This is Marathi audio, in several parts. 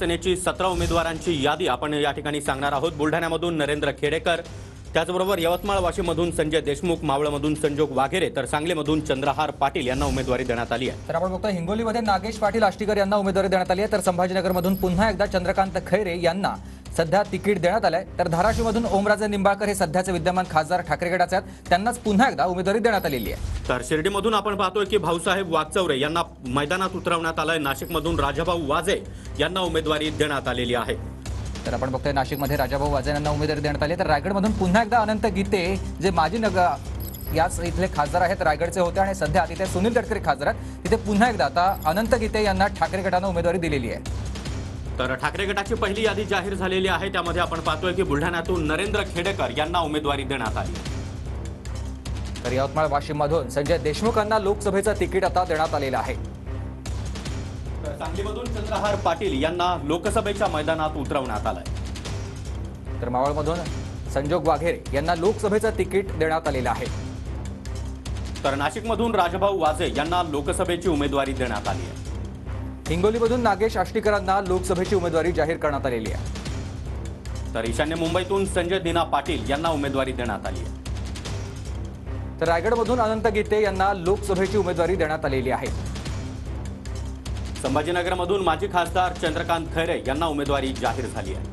सेनेची 17 उमेदवारांची यादी आपण या ठिकाणी सांगणार आहोत। बुलढाण्यामधून नरेंद्र खेडेकर, त्याचबरोबर यवतमाळ वाशीमधून संजय देशमुख, मावळमधून संजोग वाघेरे, तर सांगलीमधून चंद्रहार पाटील यांना उमेदवारी देण्यात आली आहे। तर आपण बघतो हिंगोलीमध्ये नागेश पाटील आष्टीकर यांना उमेदवारी देण्यात आली आहे। तर संभाजीनगरमधून पुन्हा एकदा चंद्रकांत खैरे यांना सध्या तिकीट देण्यात आलंय। तर धाराशिवमधून ओमराजे निंबाळकर हे सध्याचे विद्यमान खासदार ठाकरे गटाचे आहेत, त्यांनाच पुन्हा एकदा उमेदवारी देण्यात आलेली आहे। तर शिर्डीमधून आपण पाहतोय की भाऊसाहेब वागचौरे यांना मैदानात उतरवण्यात आलंय। नाशिकमधून राजाभाऊ वाजे यांना उमेदवारी देण्यात आलेली आहे। तर आपण बघतोय नाशिकमध्ये राजाभाऊ वाजे यांना उमेदवारी देण्यात आली। तर रायगडमधून पुन्हा एकदा अनंत गीते जे माजी याच इथले खासदार आहेत, रायगडचे होते आणि सध्या तिथे सुनील तटकरे खासदार आहेत, तिथे पुन्हा एकदा आता अनंत गीते यांना ठाकरे गटानं उमेदवारी दिलेली आहे। तर ठाकरे गटाची पहिली यादी जाहीर झालेली आहे। त्यामध्ये आपण पाहतोय की बुलढाण्यातून नरेंद्र खेडेकर यांना उमेदवारी देण्यात आली। तर यवतमाळ वाशीममधून संजय देशमुख यांना लोकसभेचं तिकीट आता देण्यात आलेलं आहे। तर सांगलीमधून चंद्रहार पाटील यांना लोकसभेच्या मैदानात उतरवण्यात आलंय। तर मावळमधून संजोग वाघेरे यांना लोकसभेचं तिकीट देण्यात आलेलं आहे। तर नाशिकमधून राजाभाऊ वाजे यांना लोकसभेची उमेदवारी देण्यात आली आहे। हिंगोलीमधून नागेश आष्टीकरांना लोकसभेची उमेदवारी जाहीर करण्यात आलेली आहे। तर ईशान्य मुंबईतून संजय दिना पाटील यांना उमेदवारी देण्यात आली आहे। तर रायगडमधून अनंत गीते यांना लोकसभेची उमेदवारी देण्यात आलेली आहे। संभाजीनगरमधून माजी खासदार चंद्रकांत खैरे यांना उमेदवारी जाहीर झाली आहे।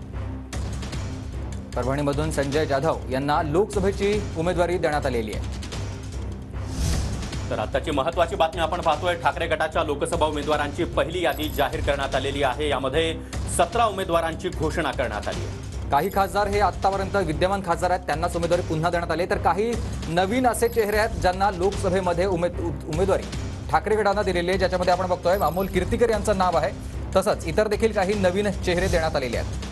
परभणीमधून संजय जाधव यांना लोकसभेची उमेदवारी देण्यात आलेली आहे। तर आताची महत्त्वाची बातमी आपण पाहतोय, ठाकरे गटाच्या लोकसभा उमेदवारांची पहिली यादी जाहीर करण्यात आलेली आहे। यामध्ये 17 उमेदवारांची घोषणा करण्यात आली आहे। काही खासदार हे आतापर्यंत विद्यमान खासदार आहेत, त्यांनाच उमेदवारी पुन्हा देण्यात आली। तर काही नवीन असे चेहरे आहेत ज्यांना लोकसभेमध्ये उमेदवारी ठाकरे गटानं दिलेली आहे, ज्याच्यामध्ये आपण बघतोय अमोल कीर्तिकर यांचं नाव आहे। तसंच इतर देखील काही नवीन चेहरे देण्यात आलेले आहेत।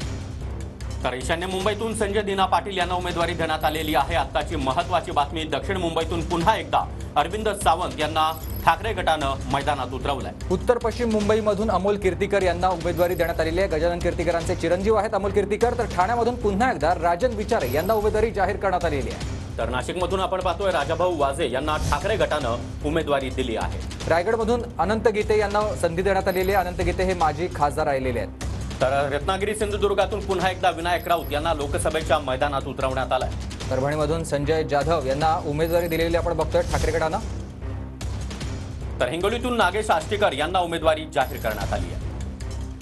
तर ईशान्य मुंबईतून संजय दिना पाटील यांना उमेदवारी देण्यात आलेली आहे। आताची महत्त्वाची बातमी, दक्षिण मुंबईतून पुन्हा एकदा अरविंद सावंत यांना ठाकरे गटानं मैदानात उतरवलंय। उत्तर पश्चिम मुंबईमधून अमोल कीर्तिकर यांना उमेदवारी देण्यात आलेली आहे। गजानन कीर्तिकरांचे चिरंजीव आहेत अमोल कीर्तिकर। तर ठाण्यामधून पुन्हा एकदा राजन विचारे यांना उमेदवारी जाहीर करण्यात आलेली आहे। तर नाशिकमधून आपण पाहतोय राजाभाऊ वाजे यांना ठाकरे गटानं उमेदवारी दिली आहे। रायगडमधून अनंत गीते यांना संधी देण्यात आलेली आहे। अनंत गीते हे माजी खासदार राहिलेले आहेत। तर रत्नागिरी सिंधुदुर्गातून पुन्हा एकदा विनायक राऊत यांना लोकसभेच्या मैदानात उतरवण्यात आलंय। परभणीमधून संजय जाधव यांना उमेदवारी दिलेली आपण बघतोय ठाकरे गटानं। तर हिंगोलीतून नागेश आष्टीकर यांना उमेदवारी जाहीर करण्यात आली आहे।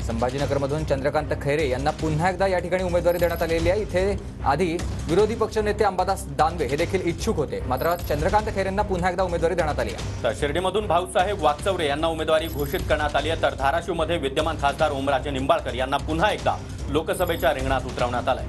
संभाजीनगरमधून चंद्रकांत खैरे यांना पुन्हा एकदा या ठिकाणी उमेदवारी देण्यात आलेली आहे। इथे आधी विरोधी पक्षनेते अंबादास दानवे हे देखील इच्छुक होते, मात्र चंद्रकांत खैरेंना पुन्हा एकदा उमेदवारी देण्यात आली आहे। तर शिर्डीमधून भाऊसाहेब वागचौरे यांना उमेदवारी घोषित करण्यात आली आहे। तर धाराशिवमध्ये विद्यमान खासदार ओमराजे निंबाळकर यांना पुन्हा एकदा लोकसभेच्या रिंगणात उतरवण्यात आलंय।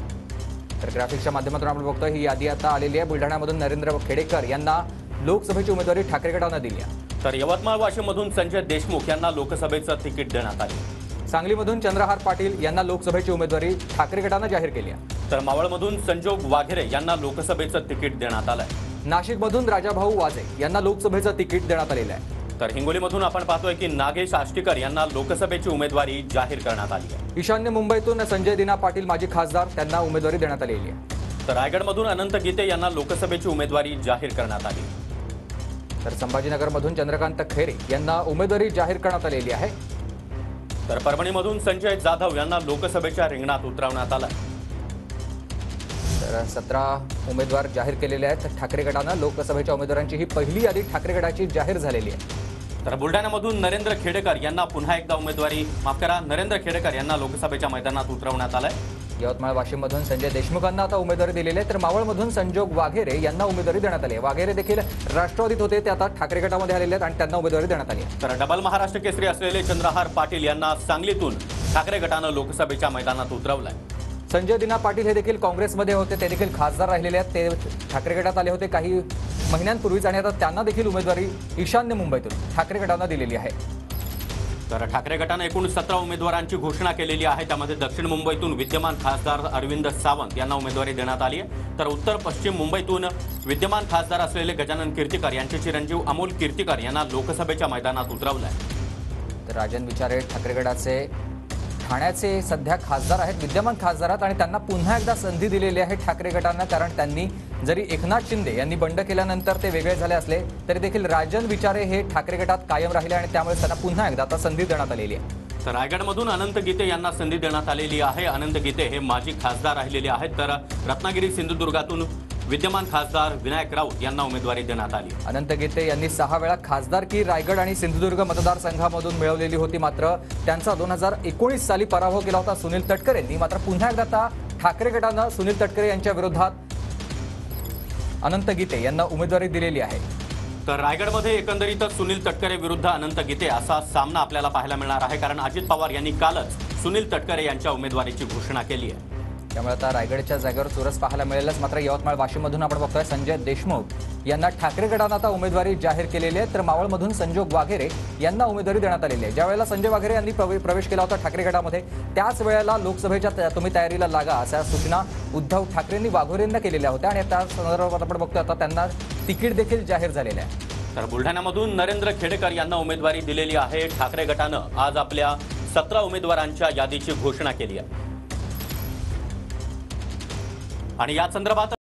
तर ग्राफिक्सच्या माध्यमातून आपण बघतोय ही यादी आता आलेली आहे। बुलढाण्यामधून नरेंद्र खेडेकर यांना लोकसभेची उमेदवारी ठाकरे गटानं दिली आहे। तर यवतमाळ वाशीमधून संजय देशमुख यांना लोकसभेचं तिकीट देण्यात आले। सांगलीमधून चंद्रहार पाटील यांना लोकसभेची उमेदवारी ठाकरे गटानं जाहीर केली आहे। तर मावळमधून संजोग वाघेरे यांना लोकसभेचं तिकीट देण्यात आलंय। नाशिकमधून राजाभाऊ वाजे यांना लोकसभेचं तिकीट देण्यात आलेलं आहे। तर हिंगोलीमधून आपण पाहतोय की नागेश आष्टीकर यांना लोकसभेची उमेदवारी जाहीर करण्यात आली आहे। ईशान्य मुंबईतून संजय दिना पाटील माजी खासदार त्यांना उमेदवारी देण्यात आलेली आहे। तर रायगडमधून अनंत गीते यांना लोकसभेची उमेदवारी जाहीर करण्यात आली। तर संभाजीनगरमधून चंद्रकांत खैरे यांना उमेदवारी जाहीर करण्यात आलेली आहे। तर परभणीमधून संजय जाधव यांना लोकसभेच्या रिंगणात उतरवण्यात आलं। तर 17 उमेदवार जाहीर केलेले आहेत ठाकरे गटानं। लोकसभेच्या उमेदवारांची ही पहिली यादी ठाकरे गटाची जाहीर झालेली आहे। तर बुलढाण्यामधून नरेंद्र खेडेकर यांना पुन्हा एकदा नरेंद्र खेडेकर यांना लोकसभेच्या मैदानात उतरवण्यात आलंय। यवतमाळ वाशीममधून संजय देशमुखांना आता उमेदवारी दिलेली आहे। तर मावळमधून संजोग वाघेरे यांना उमेदवारी देण्यात आली आहे। वाघेरे देखील राष्ट्रवादीत होते, ते आता ठाकरे गटामध्ये आलेले आहेत आणि त्यांना उमेदवारी देण्यात आली आहे। तर डबल महाराष्ट्र केसरी असलेले चंद्रहार पाटील यांना सांगलीतून ठाकरे गटानं लोकसभेच्या मैदानात उतरवलंय। संजय दिना पाटील हे देखील काँग्रेसमध्ये होते, ते देखील खासदार राहिलेले आहेत, ते ठाकरे गटात आले होते काही महिन्यांपूर्वीच आणि आता त्यांना देखील उमेदवारी ईशान्य मुंबईतून ठाकरे गटानं दिलेली आहे। तर ठाकरे गटानं एकूण 17 उमेदवारांची घोषणा केलेली आहे। त्यामध्ये दक्षिण मुंबईतून विद्यमान खासदार अरविंद सावंत यांना उमेदवारी देण्यात आली आहे। तर उत्तर पश्चिम मुंबईतून विद्यमान खासदार असलेले गजानन कीर्तिकर यांचे चिरंजीव अमोल कीर्तिकर यांना लोकसभेच्या मैदानात उतरवलंय। तर राजन विचारे ठाकरे गटाचे ठाण्याचे सध्या खासदार आहेत, विद्यमान खासदार आहेत आणि त्यांना पुन्हा एकदा संधी दिलेली आहे ठाकरे गटानं। कारण त्यांनी जरी एकनाथ शिंदे यांनी बंड केल्यानंतर ते वेगळे झाले असले तरी देखील राजन विचारे हे ठाकरे गटात कायम राहिले आणि त्यामुळे त्यांना पुन्हा एकदा आता संधी देण्यात आलेली आहे। तर रायगडमधून अनंत गीते यांना संधी देण्यात आलेली आहे। अनंत गीते हे माजी खासदार राहिलेले आहेत, तर रत्नागिरी सिंधुदुर्गातून विद्यमान खासदार विनायक राऊत यांना उमेदवारी देण्यात आली। अनंत गीते यांनी 6 वेळा खासदारकी रायगड आणि सिंधुदुर्ग मतदारसंघामधून मिळवलेली होती, मात्र त्यांचा 2019 साली पराभव केला होता सुनील तटकरेंनी। मात्र पुन्हा एकदा आता ठाकरे गटानं सुनील तटकरे यांच्या विरोधात अनंत गीते यांना उमेदवारी दिलेली आहे। तर रायगडमध्ये एकंदरीतच सुनील तटकरे विरुद्ध अनंत गीते असा सामना आपल्याला पाहायला मिळणार आहे, कारण अजित पवार यांनी कालच सुनील तटकरे यांच्या उमेदवारीची घोषणा केली आहे। त्यामुळे आता रायगडच्या जागेवर चुरस पाहायला मिळेलच। मात्र यवतमाळ वाशिममधून आपण बघतोय संजय देशमुख यांना ठाकरे गटानं आता उमेदवारी जाहीर केलेली आहे, तर मावळमधून संजोग वाघेरे यांना उमेदवारी देण्यात आलेली आहे। ज्या वेळेला संजय वाघेरे यांनी प्रवेश केला होता ठाकरे गटामध्ये, त्याच वेळेला लोकसभेच्या तुम्ही तयारीला लागा अशा सूचना उद्धव ठाकरेंनी वाघेरेंना केलेल्या होत्या आणि त्या संदर्भात आपण बघतोय आता त्यांना तिकीट देखील जाहीर झालेलं आहे। तर बुलढाण्यामधून नरेंद्र खेडेकर यांना उमेदवारी दिलेली आहे। ठाकरे गटानं आज आपल्या 17 उमेदवारांच्या यादीची घोषणा केली आहे आणि या संदर्भात